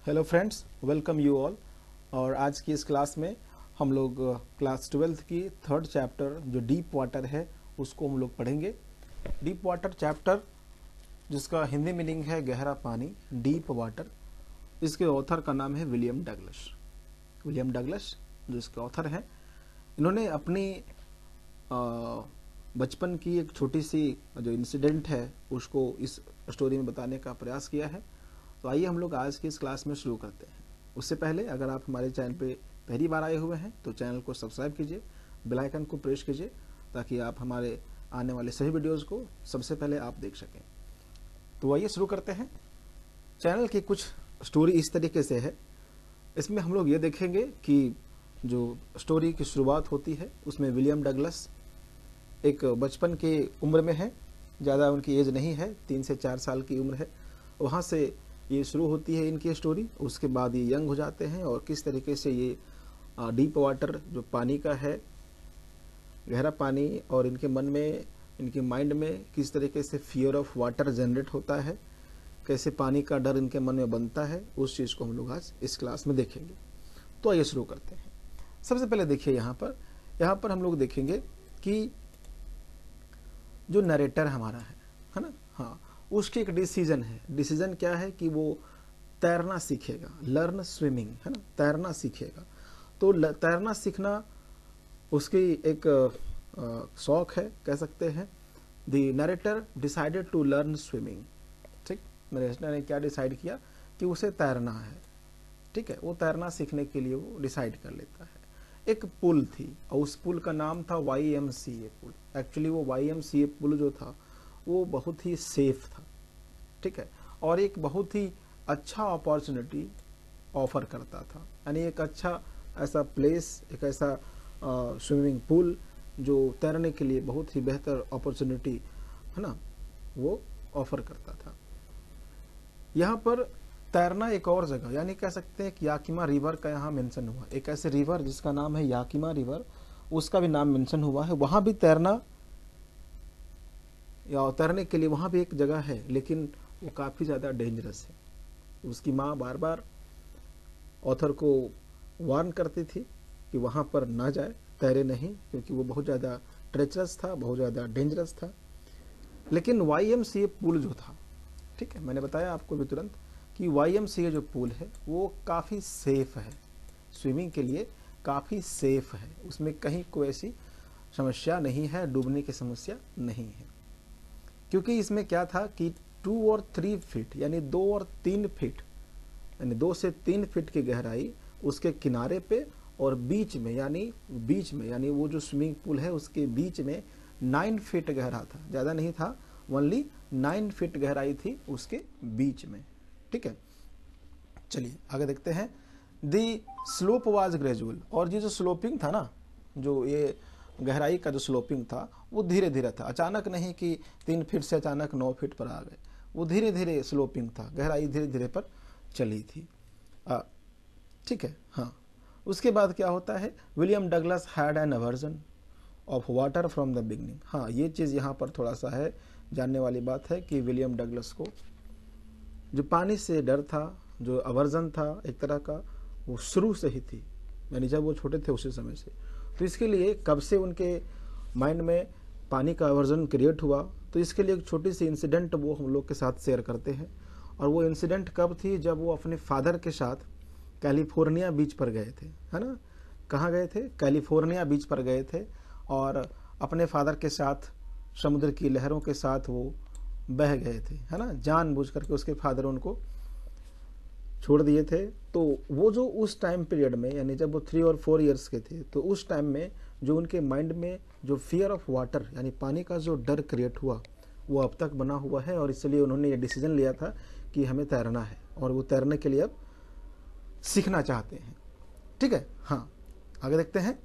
Hello friends, welcome you all. और आज की इस क्लास में हम लोग क्लास 12th की थर्ड चैप्टर जो डीप वाटर है उसको हम लोग पढ़ेंगे। डीप वाटर चैप्टर जिसका हिंदी मीनिंग है गहरा पानी, डीप वाटर। इसके ऑथर का नाम है विलियम डगलस। विलियम डगलस जो इसके ऑथर हैं, इन्होंने अपनी बचपन की एक छोटी सी जो इंसिडेंट है उसको इस स्टोरी में बताने का प्रयास किया है। तो आइए हम लोग आज की इस क्लास में शुरू करते हैं। उससे पहले अगर आप हमारे चैनल पे पहली बार आए हुए हैं तो चैनल को सब्सक्राइब कीजिए, बेल आइकन को प्रेस कीजिए ताकि आप हमारे आने वाले सभी वीडियोस को सबसे पहले आप देख सकें। तो आइए शुरू करते हैं। चैनल की कुछ स्टोरी इस तरीके से है। इसमें हम लोग ये देखेंगे कि जो स्टोरी की शुरुआत होती है उसमें विलियम डगलस एक बचपन के उम्र में है, ज़्यादा उनकी एज नहीं है, 3 से 4 साल की उम्र है। वहाँ से ये शुरू होती है इनकी स्टोरी। उसके बाद ये यंग हो जाते हैं और किस तरीके से ये डीप वाटर जो पानी का है, गहरा पानी, और इनके मन में, इनके माइंड में किस तरीके से फियर ऑफ वाटर जनरेट होता है, कैसे पानी का डर इनके मन में बनता है, उस चीज़ को हम लोग आज इस क्लास में देखेंगे। तो आइए शुरू करते हैं। सबसे पहले देखिए यहाँ पर हम लोग देखेंगे कि जो नरेटर हमारा है ना, हाँ, उसकी एक डिसीजन है। डिसीजन क्या है कि वो तैरना सीखेगा, लर्न स्विमिंग, है ना, तैरना सीखेगा। तो तैरना सीखना उसकी एक शौक है, कह सकते हैं। The narrator decided to learn swimming. ठीक, नरेटर ने क्या डिसाइड किया कि उसे तैरना है। ठीक है, वो तैरना सीखने के लिए वो डिसाइड कर लेता है। एक पुल थी और उस पुल का नाम था YMCA पुल। एक्चुअली वो YMCA पुल जो था वो बहुत ही सेफ था। ठीक है, और एक बहुत ही अच्छा अपॉर्चुनिटी ऑफर करता था, यानी एक अच्छा ऐसा प्लेस, एक ऐसा स्विमिंग पूल जो तैरने के लिए बहुत ही बेहतर अपॉर्चुनिटी है ना, वो ऑफर करता था। यहाँ पर तैरना एक और जगह, यानी कह सकते हैं कि याकिमा रिवर का यहाँ मेंशन हुआ। एक ऐसे रिवर जिसका नाम है याकिमा रिवर, उसका भी नाम मेंशन हुआ है। वहाँ भी तैरना या तैरने के लिए वहाँ भी एक जगह है, लेकिन वो काफ़ी ज़्यादा डेंजरस है। उसकी माँ बार बार ऑथर को वार्न करती थी कि वहाँ पर ना जाए, तैरे नहीं, क्योंकि वो बहुत ज़्यादा ट्रेचरस था, बहुत ज़्यादा डेंजरस था। लेकिन YMCA पुल जो था, ठीक है, मैंने बताया आपको भी तुरंत कि YMCA जो पुल है वो काफ़ी सेफ है, स्विमिंग के लिए काफ़ी सेफ है। उसमें कहीं कोई ऐसी समस्या नहीं है, डूबने की समस्या नहीं है। क्योंकि इसमें क्या था कि 2 और 3 फीट, यानी 2 और 3 फीट, यानी 2 से 3 फीट की गहराई उसके किनारे पे, और बीच में यानी वो जो स्विमिंग पूल है उसके बीच में 9 फीट गहरा था, ज़्यादा नहीं था, ओनली 9 फीट गहराई थी उसके बीच में। ठीक है, चलिए आगे देखते हैं। दी स्लोप वाज ग्रेजुअल, और ये जो स्लोपिंग था ना, जो ये गहराई का जो स्लोपिंग था वो धीरे धीरे था, अचानक नहीं कि 3 फीट से अचानक 9 फीट पर आ गए। वो धीरे धीरे स्लोपिंग था, गहराई धीरे धीरे पर चली थी। ठीक है, हाँ। उसके बाद क्या होता है, William Douglas had an aversion of water from the beginning. हाँ, ये चीज़ यहाँ पर थोड़ा सा है, जानने वाली बात है कि विलियम डगलस को जो पानी से डर था, जो अवर्जन था एक तरह का, वो शुरू से ही थी, यानी जब वो छोटे थे उसी समय से। तो इसके लिए कब से उनके माइंड में पानी का अवर्जन क्रिएट हुआ, तो इसके लिए एक छोटी सी इंसिडेंट वो हम लोग के साथ शेयर करते हैं। और वो इंसिडेंट कब थी, जब वो अपने फादर के साथ कैलिफोर्निया बीच पर गए थे, है ना। कहाँ गए थे? कैलिफोर्निया बीच पर गए थे, और अपने फादर के साथ समुद्र की लहरों के साथ वो बह गए थे, है ना, जानबूझ करके उसके फादर उनको छोड़ दिए थे। तो वो जो उस टाइम पीरियड में, यानी जब वो 3 और 4 ईयर्स के थे, तो उस टाइम में जो उनके माइंड में जो फियर ऑफ वाटर, यानी पानी का जो डर क्रिएट हुआ, वो अब तक बना हुआ है। और इसलिए उन्होंने ये डिसीजन लिया था कि हमें तैरना है, और वो तैरने के लिए अब सीखना चाहते हैं। ठीक है, हाँ, आगे देखते हैं।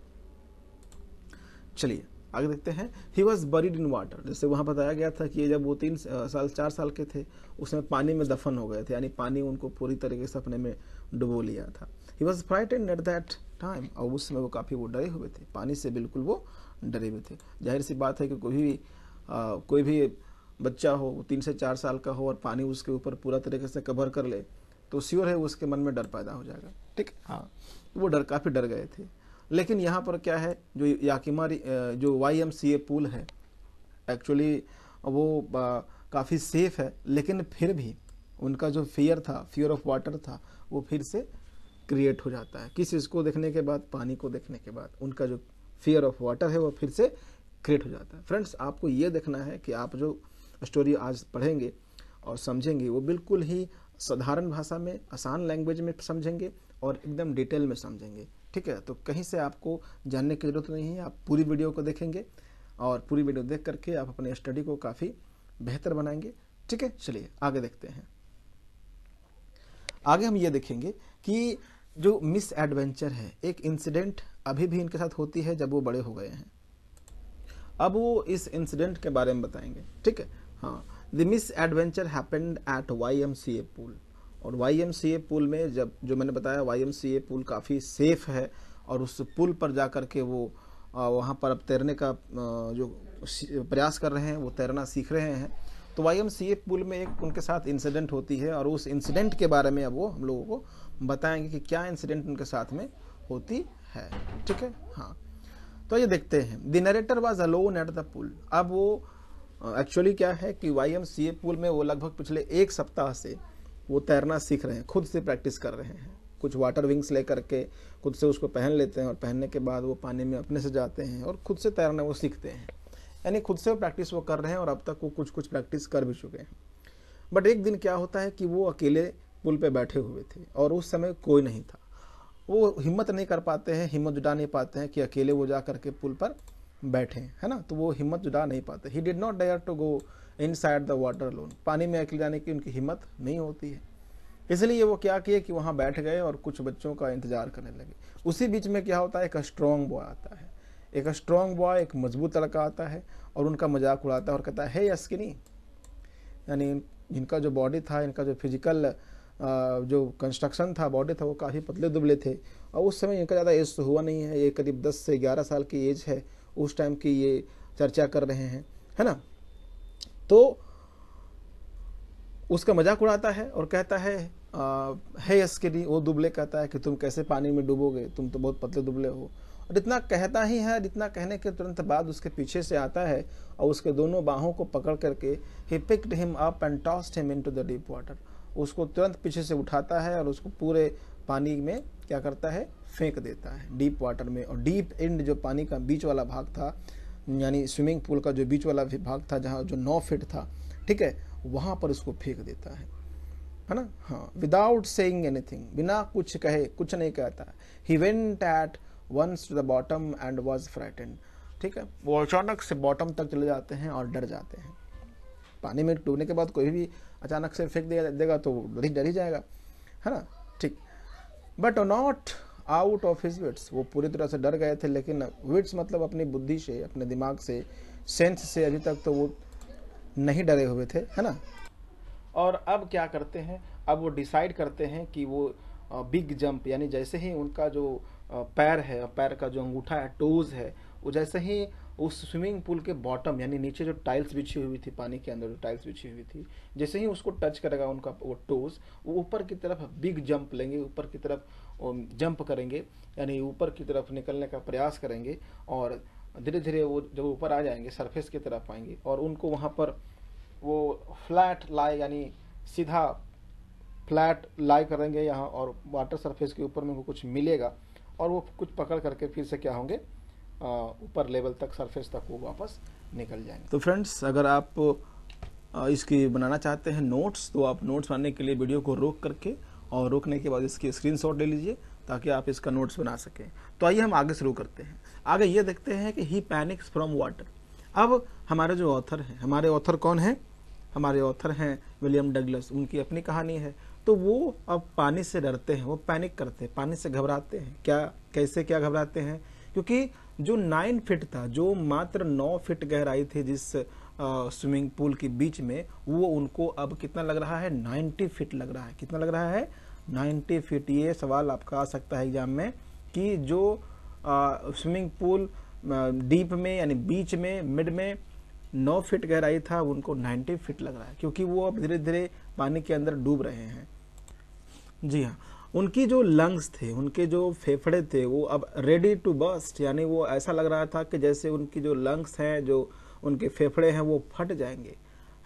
चलिए आगे देखते हैं। He was buried in water, जैसे वहाँ बताया गया था कि जब वो 4 साल के थे उसमें पानी में दफन हो गए थे, यानी पानी उनको पूरी तरीके से अपने में डुबो लिया था। He was frightened at that time, और उस समय वो काफ़ी वो डरे हुए थे, पानी से बिल्कुल वो डरे हुए थे। जाहिर सी बात है कि कोई भी बच्चा हो, 3 से 4 साल का हो, और पानी उसके ऊपर पूरा तरीके से कवर कर ले, तो श्योर है उसके मन में डर पैदा हो जाएगा। ठीक, हाँ, वो काफ़ी डर गए थे। लेकिन यहाँ पर क्या है, जो याकिमा जो YMCA पूल है एक्चुअली वो काफ़ी सेफ है, लेकिन फिर भी उनका जो फियर था, फियर ऑफ वाटर था, वो फिर से क्रिएट हो जाता है। किस चीज़ को देखने के बाद, पानी को देखने के बाद उनका जो फियर ऑफ वाटर है वो फिर से क्रिएट हो जाता है। फ्रेंड्स, आपको ये देखना है कि आप जो स्टोरी आज पढ़ेंगे और समझेंगे वो बिल्कुल ही साधारण भाषा में, आसान लैंग्वेज में समझेंगे और एकदम डिटेल में समझेंगे। ठीक है, तो कहीं से आपको जानने की ज़रूरत नहीं है, आप पूरी वीडियो को देखेंगे और पूरी वीडियो देख करके आप अपने स्टडी को काफ़ी बेहतर बनाएंगे। ठीक है, चलिए आगे देखते हैं। आगे हम ये देखेंगे कि जो मिस एडवेंचर है, एक इंसिडेंट अभी भी इनके साथ होती है जब वो बड़े हो गए हैं। अब वो इस इंसिडेंट के बारे में बताएंगे। ठीक है, हाँ, the miss adventure happened at YMCA pool. और YMCA पूल में जब, जो मैंने बताया, YMCA पूल काफ़ी सेफ है और उस पुल पर जा कर के वो वहाँ पर अब तैरने का जो प्रयास कर रहे हैं, वो तैरना सीख रहे हैं। तो YMCA पूल में एक उनके साथ इंसिडेंट होती है और उस इंसिडेंट के बारे में अब वो हम लोगों को बताएंगे कि क्या इंसिडेंट उनके साथ में होती है। ठीक है, हाँ, तो ये देखते हैं। The narrator was alone at the pool. अब वो एक्चुअली क्या है कि YMCA पूल में वो लगभग पिछले 1 सप्ताह से वो तैरना सीख रहे हैं, खुद से प्रैक्टिस कर रहे हैं। कुछ वाटर विंग्स लेकर के खुद से उसको पहन लेते हैं और पहनने के बाद वो पानी में अपने से जाते हैं और खुद से तैरना वो सीखते हैं। यानी खुद से वो प्रैक्टिस वो कर रहे हैं और अब तक वो कुछ प्रैक्टिस कर भी चुके हैं। बट एक दिन क्या होता है कि वो अकेले पुल पे बैठे हुए थे और उस समय कोई नहीं था। वो हिम्मत नहीं कर पाते हैं, हिम्मत जुटा नहीं पाते हैं कि अकेले वो जा करके पुल पर बैठे, है ना। तो वो हिम्मत जुटा नहीं पाते। He did not dare to go inside the water alone. पानी में अकेले जाने की उनकी हिम्मत नहीं होती है, इसलिए वो क्या किए कि वहाँ बैठ गए और कुछ बच्चों का इंतजार करने लगे। उसी बीच में क्या होता है, एक स्ट्रॉन्ग बॉय आता है। एक स्ट्रॉन्ग बॉय, एक मजबूत लड़का आता है और उनका मजाक उड़ाता है और कहता है, हे स्किनी, यानी इनका जो बॉडी था, इनका जो फिजिकल जो कंस्ट्रक्शन था, बॉडी था, वो काफ़ी पतले दुबले थे और उस समय इनका ज़्यादा एज तो हुआ नहीं है, ये करीब 10 से 11 साल की एज है उस टाइम की ये चर्चा कर रहे हैं, है ना। तो उसका मजाक उड़ाता है और कहता है, हे स्किनी, वो दुबले कहता है कि तुम कैसे पानी में डूबोगे, तुम तो बहुत पतले दुबले हो। और इतना कहता ही है, इतना कहने के तुरंत बाद उसके पीछे से आता है और उसके दोनों बाहों को पकड़ करके he picked him up and tossed him into the deep water। उसको तुरंत पीछे से उठाता है और उसको पूरे पानी में क्या करता है, फेंक देता है, डीप वाटर में। और डीप एंड जो पानी का बीच वाला भाग था, यानी स्विमिंग पूल का जो बीच वाला भाग था, जहाँ जो 9 फीट था, ठीक है, वहाँ पर उसको फेंक देता है ना। हाँ, विदाउट सेइंग एनीथिंग, बिना कुछ कहे, कुछ नहीं कहता। He went at once to the bottom and was frightened. ठीक है, वो अचानक से बॉटम तक चले जाते हैं और डर जाते हैं। पानी में डूबने के बाद कोई भी अचानक से फेंक देगा तो डर ही जाएगा, है ना। ठीक, but not out of his wits. वो पूरी तरह से डर गए थे, लेकिन विट्स मतलब अपनी बुद्धि से, अपने दिमाग से, सेंस से अभी तक तो वो नहीं डरे हुए थे, है ना। और अब क्या करते हैं, अब वो डिसाइड करते हैं कि वो बिग जंप, यानी जैसे ही उनका जो पैर है, पैर का जो अंगूठा है, टोज है, वो जैसे ही उस स्विमिंग पूल के बॉटम, यानी नीचे जो टाइल्स बिछी हुई थी, पानी के अंदर जो टाइल्स बिछी हुई थी, जैसे ही उसको टच करेगा उनका वो टोज, वो ऊपर की तरफ बिग जंप लेंगे, ऊपर की तरफ जंप करेंगे, यानी ऊपर की तरफ निकलने का प्रयास करेंगे और धीरे धीरे वो जब ऊपर आ जाएंगे, सरफेस की तरफ आएंगे और उनको वहाँ पर वो फ्लैट लाई, यानी सीधा फ्लैट लाई करेंगे यहाँ, और वाटर सरफेस के ऊपर में वो कुछ मिलेगा और वो कुछ पकड़ करके फिर से क्या होंगे, ऊपर लेवल तक, सरफेस तक वो वापस निकल जाएंगे। तो फ्रेंड्स, अगर आप इसकी बनाना चाहते हैं नोट्स, तो आप नोट्स बनाने के लिए वीडियो को रोक करके और रोकने के बाद इसकी स्क्रीनशॉट ले लीजिए ताकि आप इसका नोट्स बना सकें। तो आइए हम आगे शुरू करते हैं। आगे ये देखते हैं कि ही पैनिक्स फ्रॉम वाटर। अब हमारे जो ऑथर हैं, हमारे ऑथर कौन है, हमारे ऑथर हैं विलियम डगलस, उनकी अपनी कहानी है। तो वो अब पानी से डरते हैं, वो पैनिक करते हैं, पानी से घबराते हैं। कैसे क्या घबराते हैं, क्योंकि जो 9 फीट था, जो मात्र 9 फीट गहराई थी जिस स्विमिंग पूल के बीच में, वो उनको अब कितना लग रहा है, 90 फीट लग रहा है। कितना लग रहा है, 90 फीट। ये सवाल आपका आ सकता है एग्जाम में कि जो स्विमिंग पूल डीप में, यानी बीच में, मिड में 9 फीट गहराई था, उनको 90 फीट लग रहा है, क्योंकि वो अब धीरे धीरे पानी के अंदर डूब रहे हैं। जी हाँ, उनकी जो लंग्स थे, उनके जो फेफड़े थे, वो अब रेडी टू बस्ट, यानी वो ऐसा लग रहा था कि जैसे उनकी जो लंग्स हैं, जो उनके फेफड़े हैं, वो फट जाएंगे,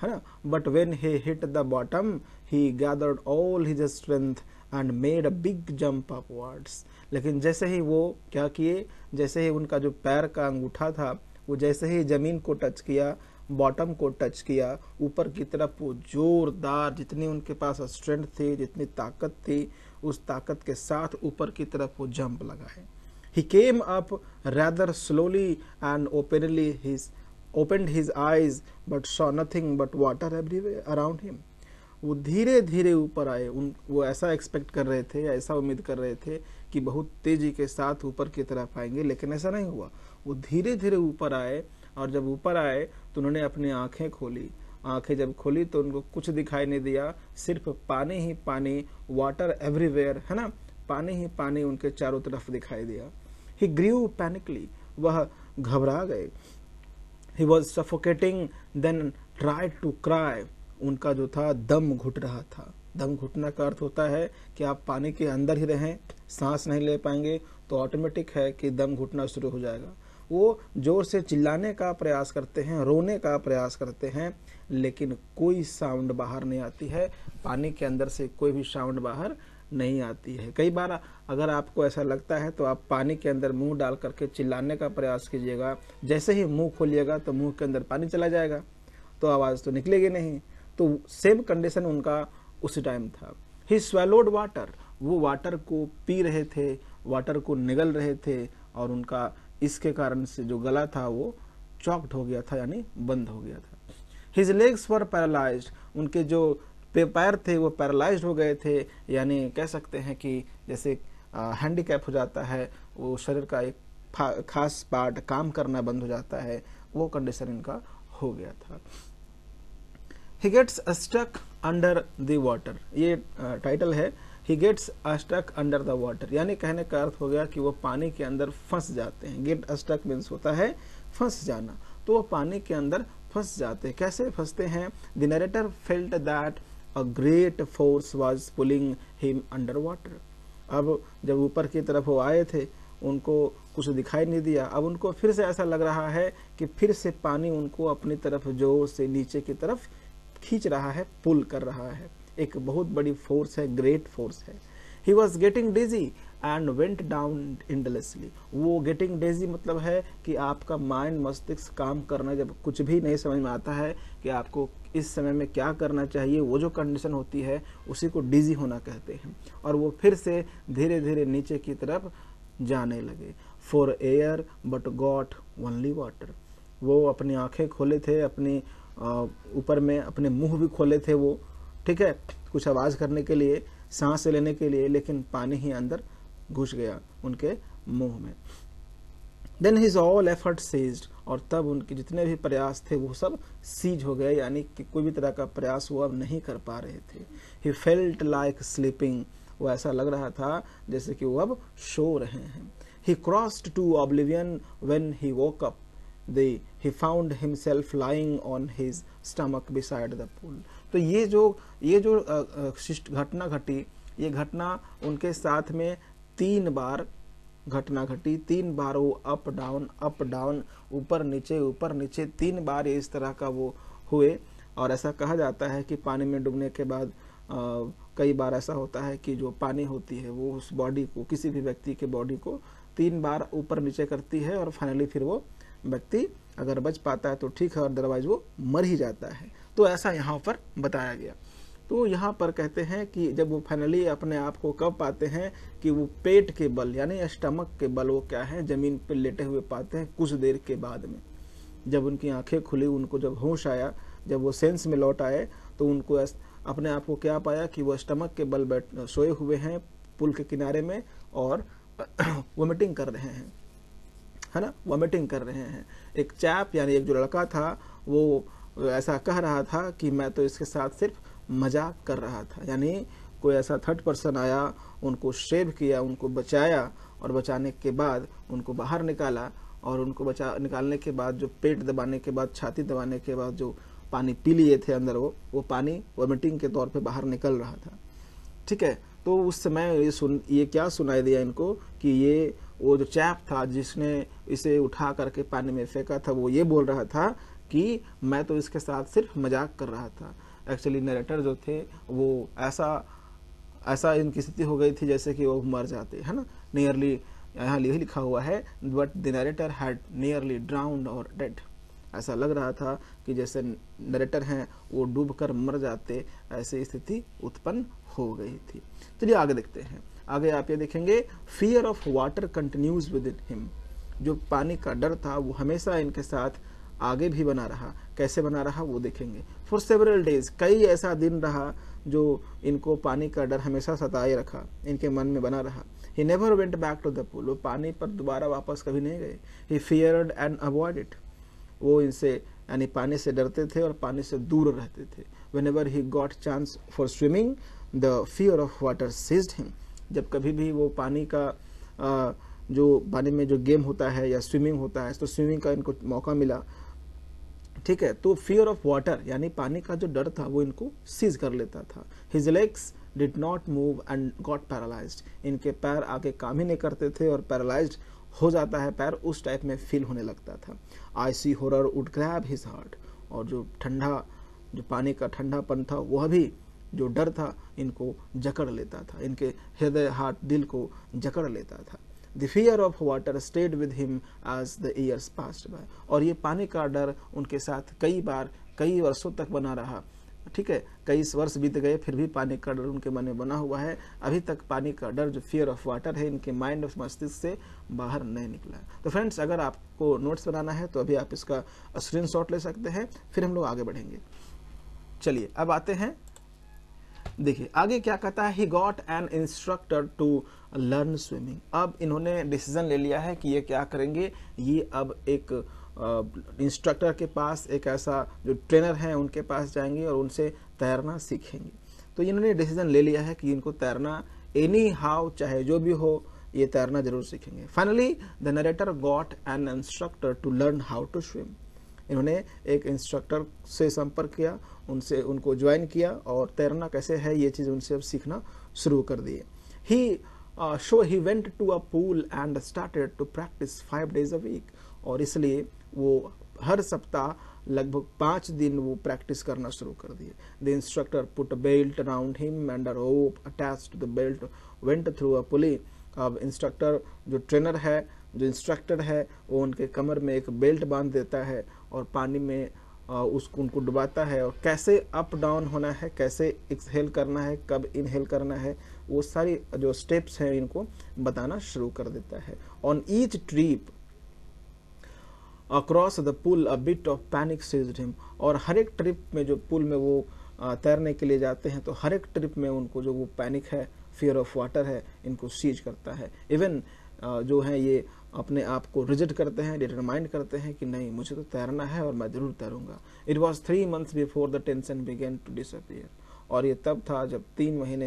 है ना। But when he hit the bottom he gathered all his strength and made a big jump upwards. लेकिन जैसे ही वो क्या किए, जैसे ही उनका जो पैर का अंगूठा था वो जैसे ही जमीन को टच किया, बॉटम को टच किया, ऊपर की तरफ वो जोरदार, जितनी उनके पास स्ट्रेंथ थी, जितनी ताकत थी, उस ताकत के साथ ऊपर की तरफ वो जंप लगाए। He came up rather slowly and opened his eyes but saw nothing but water everywhere around him. वो धीरे धीरे ऊपर आए। वो ऐसा एक्सपेक्ट कर रहे थे, ऐसा उम्मीद कर रहे थे कि बहुत तेजी के साथ ऊपर की तरफ आएंगे, लेकिन ऐसा नहीं हुआ। वो धीरे धीरे ऊपर आए, और जब ऊपर आए तो उन्होंने अपनी आंखें खोली। आंखें जब खोली तो उनको कुछ दिखाई नहीं दिया, सिर्फ पानी ही पानी, वाटर एवरीवेयर, है ना, पानी ही पानी उनके चारों तरफ दिखाई दिया। ही ग्रीव पैनिकली, वह घबरा गए। He was suffocating then tried to cry, उनका जो था दम घुट रहा था। दम घुटना का अर्थ होता है कि आप पानी के अंदर ही रहें, सांस नहीं ले पाएंगे तो ऑटोमेटिक है कि दम घुटना शुरू हो जाएगा। वो जोर से चिल्लाने का प्रयास करते हैं, रोने का प्रयास करते हैं, लेकिन कोई साउंड बाहर नहीं आती है। पानी के अंदर से कोई भी साउंड बाहर नहीं आती है। कई बार अगर आपको ऐसा लगता है तो आप पानी के अंदर मुंह डाल करके चिल्लाने का प्रयास कीजिएगा, जैसे ही मुंह खोलिएगा तो मुंह के अंदर पानी चला जाएगा, तो आवाज़ तो निकलेगी नहीं। तो सेम कंडीशन उनका उसी टाइम था। ही स्वेलोड वाटर, वो वाटर को पी रहे थे, वाटर को निगल रहे थे, और उनका इसके कारण से जो गला था वो चॉक्ड हो गया था, यानी बंद हो गया था। हिज लेग्स वर पैरालाइज्ड, उनके जो पैर थे वो पैरालाइज्ड हो गए थे, यानी कह सकते हैं कि जैसे हैंडीकैप हो जाता है, वो शरीर का एक खास पार्ट काम करना बंद हो जाता है, वो कंडीशन इनका हो गया था। He gets stuck under the water, ये टाइटल है। He gets stuck under the water, यानी कहने का अर्थ हो गया कि वो पानी के अंदर फंस जाते हैं। गेट स्टक मीन्स होता है फंस जाना, तो वो पानी के अंदर फंस जाते हैं। कैसे फंसते हैं? The narrator felt that a great force was pulling him under water. अब जब ऊपर की तरफ वो आए थे, उनको कुछ दिखाई नहीं दिया। अब उनको फिर से ऐसा लग रहा है कि फिर से पानी उनको अपनी तरफ जोर से नीचे की तरफ खींच रहा है, पुल कर रहा है। एक बहुत बड़ी फोर्स है, ग्रेट फोर्स है। He was getting dizzy and went down endlessly. वो गेटिंग डिजी मतलब है कि आपका माइंड, मस्तिष्क काम करना, जब कुछ भी नहीं समझ में आता है कि आपको इस समय में क्या करना चाहिए, वो जो कंडीशन होती है उसी को डिजी होना कहते हैं। और वो फिर से धीरे धीरे नीचे की तरफ जाने लगे। For air but got only water, वो अपनी आंखें खोले थे, अपनी ऊपर में अपने मुंह भी खोले थे वो, ठीक है, कुछ आवाज करने के लिए, सांस लेने के लिए, लेकिन पानी ही अंदर घुस गया उनके मुंह में। Then his all effort ceased, और तब उनके जितने भी प्रयास थे वो सब सीज हो गए, यानी कि कोई भी तरह का प्रयास वो अब नहीं कर पा रहे थे। ही फेल्ट लाइक स्लीपिंग, वो ऐसा लग रहा था जैसे कि वो अब सो रहे हैं। He crossed to oblivion when he woke up, he found himself lying on his stomach beside the pool। तो ये जो घटना घटी, ये घटना उनके साथ में 3 बार घटना घटी। 3 बार वो अप डाउन, ऊपर नीचे 3 बार इस तरह का वो हुए। और ऐसा कहा जाता है कि पानी में डूबने के बाद कई बार ऐसा होता है कि जो पानी होती है वो उस बॉडी को, किसी भी व्यक्ति के बॉडी को 3 बार ऊपर नीचे करती है, और फाइनली फिर वो व्यक्ति अगर बच पाता है तो ठीक है, और अदरवाइज वो मर ही जाता है। तो ऐसा यहाँ पर बताया गया। तो यहाँ पर कहते हैं कि जब वो फाइनली अपने आप को कब पाते हैं कि वो पेट के बल, यानी स्टमक के बल, वो क्या है, जमीन पर लेटे हुए पाते हैं कुछ देर के बाद में। जब उनकी आंखें खुली, उनको जब होश आया, जब वो सेंस में लौट आए, तो उनको अपने आप को क्या पाया कि वो स्टमक के बल सोए हुए हैं पुल के किनारे में, और वोमिटिंग कर रहे हैं, है ना, वॉमिटिंग कर रहे हैं। एक चैप, यानी एक जो लड़का था, वो ऐसा कह रहा था कि मैं तो इसके साथ सिर्फ मजाक कर रहा था, यानी कोई ऐसा थर्ड पर्सन आया, उनको सेव किया, उनको बचाया, और बचाने के बाद उनको बाहर निकाला, और उनको निकालने के बाद जो पेट दबाने के बाद, छाती दबाने के बाद जो पानी पी लिए थे अंदर, वो पानी वॉमिटिंग के तौर पे बाहर निकल रहा था, ठीक है। तो उस समय ये क्या सुनाई दिया इनको कि ये वो जो चैप था जिसने इसे उठा करके पानी में फेंका था, वो ये बोल रहा था कि मैं तो इसके साथ सिर्फ मजाक कर रहा था। एक्चुअली नरेटर जो थे वो ऐसा इनकी स्थिति हो गई थी जैसे कि वो मर जाते, है ना। नियरली यहाँ यही लिखा हुआ है, but the narrator had nearly ड्राउन्ड और डेड। ऐसा लग रहा था कि जैसे नरेटर हैं वो डूबकर मर जाते, ऐसी स्थिति उत्पन्न हो गई थी। चलिए आगे देखते हैं। आगे आप ये देखेंगे, fear of water continues with in him. जो पानी का डर था वो हमेशा इनके साथ आगे भी बना रहा। कैसे बना रहा वो देखेंगे। फॉर सेवरल डेज, कई ऐसा दिन रहा जो इनको पानी का डर हमेशा सताए रखा, इनके मन में बना रहा। He never went back to the pool, वो पानी पर दोबारा वापस कभी नहीं गए। ही फियर्ड एंड अवॉइडेड, वो इनसे यानी पानी से डरते थे और पानी से दूर रहते थे। Whenever he got chance for swimming the fear of water seized him, जब कभी भी वो पानी का जो पानी में जो गेम होता है या स्विमिंग होता है, तो स्विमिंग का इनको मौका मिला, ठीक है, तो फियर ऑफ वाटर यानी पानी का जो डर था वो इनको सीज कर लेता था। His legs did not move and got paralysed, इनके पैर आगे काम ही नहीं करते थे और पैरालाइज्ड हो जाता है पैर, उस टाइप में फील होने लगता था। Icy horror would grab his heart, और जो ठंडा जो पानी का ठंडापन था वह भी जो डर था इनको जकड़ लेता था, इनके हृदय हार्ट दिल को जकड़ लेता था। The fear of water stayed with him as the years passed by, और ये पानी का डर उनके साथ कई बार कई वर्षों तक बना रहा, ठीक है। कई वर्ष बीत गए फिर भी पानी का डर उनके मन में बना हुआ है। अभी तक पानी का डर जो फियर ऑफ वाटर है इनके माइंड ऑफ मस्तिष्क से बाहर नहीं निकला। तो फ्रेंड्स, अगर आपको नोट्स बनाना है तो अभी आप इसका स्क्रीनशॉट ले सकते हैं, फिर हम लोग आगे बढ़ेंगे। चलिए अब आते हैं, देखिए आगे क्या कहता है। He got an instructor to learn swimming, अब इन्होंने डिसीजन ले लिया है कि ये क्या करेंगे, ये अब एक इंस्ट्रक्टर के पास, एक ऐसा जो ट्रेनर है उनके पास जाएंगे और उनसे तैरना सीखेंगे। तो इन्होंने डिसीजन ले लिया है कि इनको तैरना एनी हाउ, चाहे जो भी हो, ये तैरना जरूर सीखेंगे। Finally the narrator got an instructor to learn how to swim, इन्होंने एक इंस्ट्रक्टर से संपर्क किया, उनको ज्वाइन किया और तैरना कैसे है ये चीज़ उनसे अब सीखना शुरू कर दिए। He went to a pool and started to practice 5 days a week, और इसलिए वो हर सप्ताह लगभग 5 दिन वो प्रैक्टिस करना शुरू कर दिए। The instructor put a belt around him and a rope attached to the belt went through a pulley. अब इंस्ट्रक्टर जो ट्रेनर है, जो इंस्ट्रक्टर है, वो उनके कमर में एक बेल्ट बांध देता है और पानी में उनको डुबाता है, और कैसे अप डाउन होना है, कैसे एक्सहेल करना है, कब इनहेल करना है, वो सारी जो स्टेप्स हैं इनको बताना शुरू कर देता है। On each trip across the pool a bit of panic seized him, और हर एक ट्रिप में जो पुल में वो तैरने के लिए जाते हैं तो हर एक ट्रिप में उनको जो वो पैनिक है, फियर ऑफ वाटर है, इनको सीज करता है। इवन जो है ये अपने आप को रिजेक्ट करते हैं, डिटरमाइंड करते हैं कि नहीं, मुझे तो तैरना है और मैं जरूर तैरूंगा। It was 3 months before the tension began to disappear, और ये तब था जब 3 महीने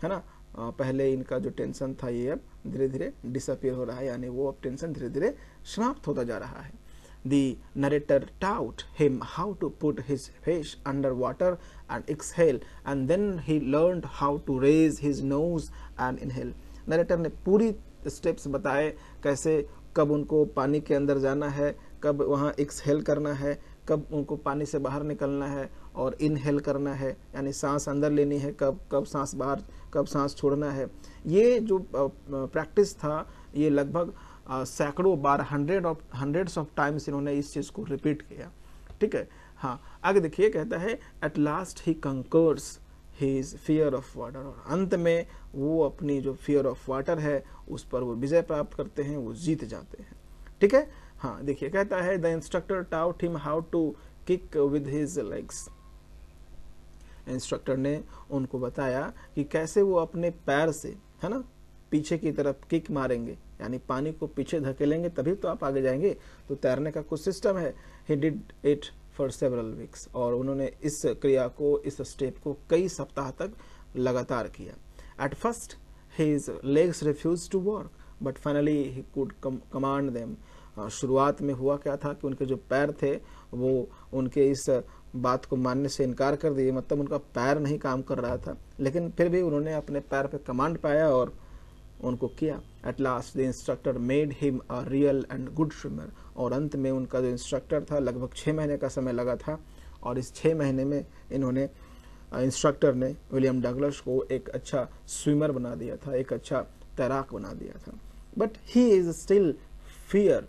है ना पहले इनका जो टेंशन था ये अब धीरे धीरे डिसअपियर हो रहा है, यानी वो अब टेंशन धीरे धीरे समाप्त होता जा रहा है। The narrator taught him how to put his face under water and exhale, and then he learned how to raise his nose and inhale. Narrator ने पूरी स्टेप्स बताए, कैसे कब उनको पानी के अंदर जाना है, कब वहाँ एक्सहेल करना है, कब उनको पानी से बाहर निकलना है और इनहेल करना है, यानी सांस अंदर लेनी है, कब सांस बाहर, कब सांस छोड़ना है। ये जो प्रैक्टिस था ये लगभग सैकड़ों बार, हंड्रेड्स ऑफ टाइम्स इन्होंने इस चीज को रिपीट किया, ठीक है। हाँ आगे देखिए, कहता है at last he conquers his fear of water, और अंत में वो अपनी जो फियर ऑफ वाटर है उस पर वो विजय प्राप्त करते हैं, वो जीत जाते हैं, ठीक है। हाँ देखिए, कहता है the instructor taught him how to kick with his legs, instructor ने उनको बताया कि कैसे वो अपने पैर से, है ना, पीछे की तरफ किक मारेंगे, यानी पानी को पीछे धकेलेंगे तभी तो आप आगे जाएंगे। तो तैरने का कुछ सिस्टम है। He did it for several weeks, और उन्होंने इस क्रिया को, इस स्टेप को कई सप्ताह तक लगातार किया। At first his legs refuse to work but finally he could command them. शुरुआत में हुआ क्या था कि उनके जो पैर थे वो उनके इस बात को मानने से इनकार कर दिए, मतलब उनका पैर नहीं काम कर रहा था, लेकिन फिर भी उन्होंने अपने पैर पे कमांड पाया और उनको किया। At last the instructor made him a real and good swimmer, और अंत में उनका जो इंस्ट्रक्टर था, लगभग 6 महीने का समय लगा था, और इस 6 महीने में इन्होंने इंस्ट्रक्टर ने विलियम डगलस को एक अच्छा स्विमर बना दिया था, एक अच्छा तैराक बना दिया था। But he is still fear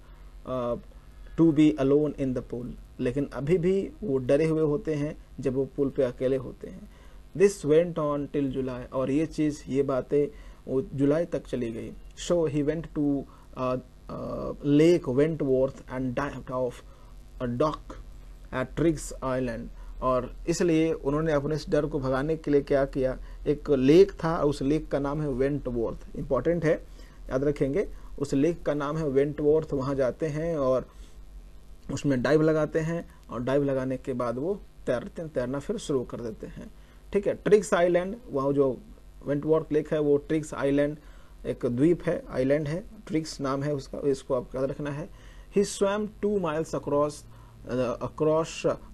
to be alone in the pool, लेकिन अभी भी वो डरे हुए होते हैं जब वो पूल पे अकेले होते हैं। This went on till July, और ये बातें वो जुलाई तक चली गई। So he went to Lake Wentworth and dived off a dock at Triggs Island, और इसलिए उन्होंने अपने इस डर को भगाने के लिए क्या किया, एक लेक था, उस लेक का नाम है वेंटवॉर्थ, इंपॉर्टेंट है, याद रखेंगे, उस लेक का नाम है वेंटवॉर्थ। वहां जाते हैं और उसमें डाइव लगाते हैं, और डाइव लगाने के बाद वो तैरना फिर शुरू कर देते हैं। ठीक है, ट्रिग्स आइलैंड, वहाँ जो वेंटवॉर्थ लेक है वो ट्रिग्स आइलैंड एक द्वीप है, आइलैंड है, ट्रिग्स नाम है उसका, इसको आपको याद रखना है। He swam 2 miles across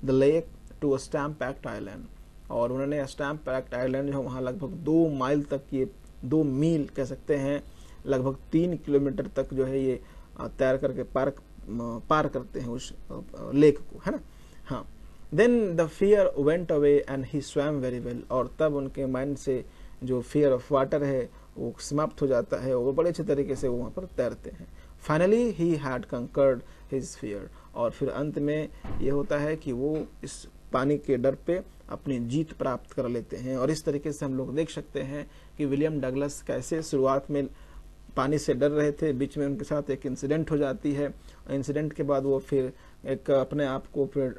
the lake to a Stamp Act Island, और उन्होंने स्टैम्प पैक्ड आइलैंड जो वहाँ लगभग 2 मील तक, ये 2 मील कह सकते हैं, लगभग 3 किलोमीटर तक जो है ये तैर करके पार करते हैं उस लेक को, है ना। हाँ, then the fear went away and he swam very well, और तब उनके माइंड से जो फियर ऑफ वाटर है वो समाप्त हो जाता है, वो बड़े अच्छे तरीके से वो वहाँ पर तैरते हैं। Finally he had conquered his fear, और फिर अंत में ये होता है कि वो इस पानी के डर पे अपनी जीत प्राप्त कर लेते हैं। और इस तरीके से हम लोग देख सकते हैं कि विलियम डगलस कैसे शुरुआत में पानी से डर रहे थे, बीच में उनके साथ एक इंसिडेंट हो जाती है, इंसिडेंट के बाद वो फिर एक अपने आप को फिर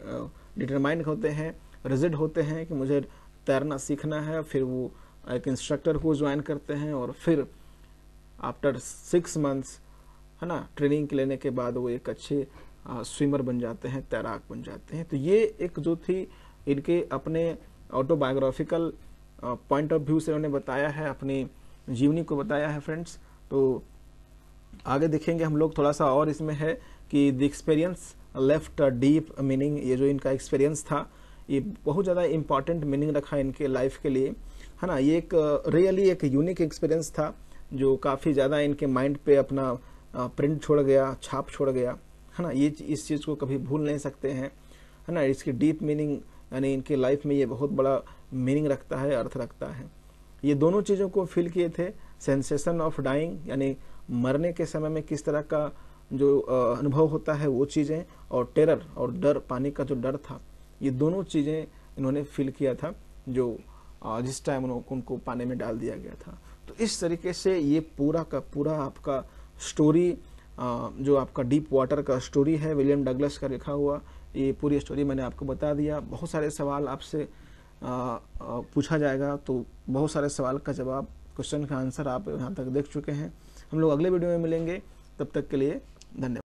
डिटरमाइन होते हैं, रिजिड होते हैं कि मुझे तैरना सीखना है। फिर वो एक इंस्ट्रक्टर को ज्वाइन करते हैं, और फिर आफ्टर 6 months, है ना, ट्रेनिंग लेने के बाद वो एक अच्छे स्विमर बन जाते हैं, तैराक बन जाते हैं। तो ये एक जो थी इनके अपने ऑटोबायोग्राफिकल पॉइंट ऑफ व्यू से उन्होंने बताया है, अपनी जीवनी को बताया है फ्रेंड्स। तो आगे देखेंगे हम लोग थोड़ा सा और इसमें है कि the experience left a deep meaning, ये जो इनका एक्सपीरियंस था ये बहुत ज़्यादा इंपॉर्टेंट मीनिंग रखा इनके लाइफ के लिए, है ना। ये एक रियली एक यूनिक एक्सपीरियंस था जो काफ़ी ज़्यादा इनके माइंड पे अपना प्रिंट छोड़ गया, छाप छोड़ गया, है ना। ये इस चीज़ को कभी भूल नहीं सकते हैं, है ना। इसकी डीप मीनिंग यानी इनके लाइफ में ये बहुत बड़ा मीनिंग रखता है, अर्थ रखता है। ये दोनों चीज़ों को फील किए थे, सेंसेशन ऑफ डाइंग यानी मरने के समय में किस तरह का जो अनुभव होता है वो चीज़ें, और टेरर और डर, पानी का जो डर था, ये दोनों चीज़ें इन्होंने फील किया था जो जिस टाइम उनको पानी में डाल दिया गया था। तो इस तरीके से ये पूरा का पूरा आपका स्टोरी, जो आपका डीप वाटर का स्टोरी है विलियम डगलस का लिखा हुआ, ये पूरी स्टोरी मैंने आपको बता दिया। बहुत सारे सवाल आपसे पूछा जाएगा, तो बहुत सारे सवाल का जवाब, क्वेश्चन का आंसर आप यहाँ तक देख चुके हैं। हम लोग अगले वीडियो में मिलेंगे, तब तक के लिए धन्यवाद।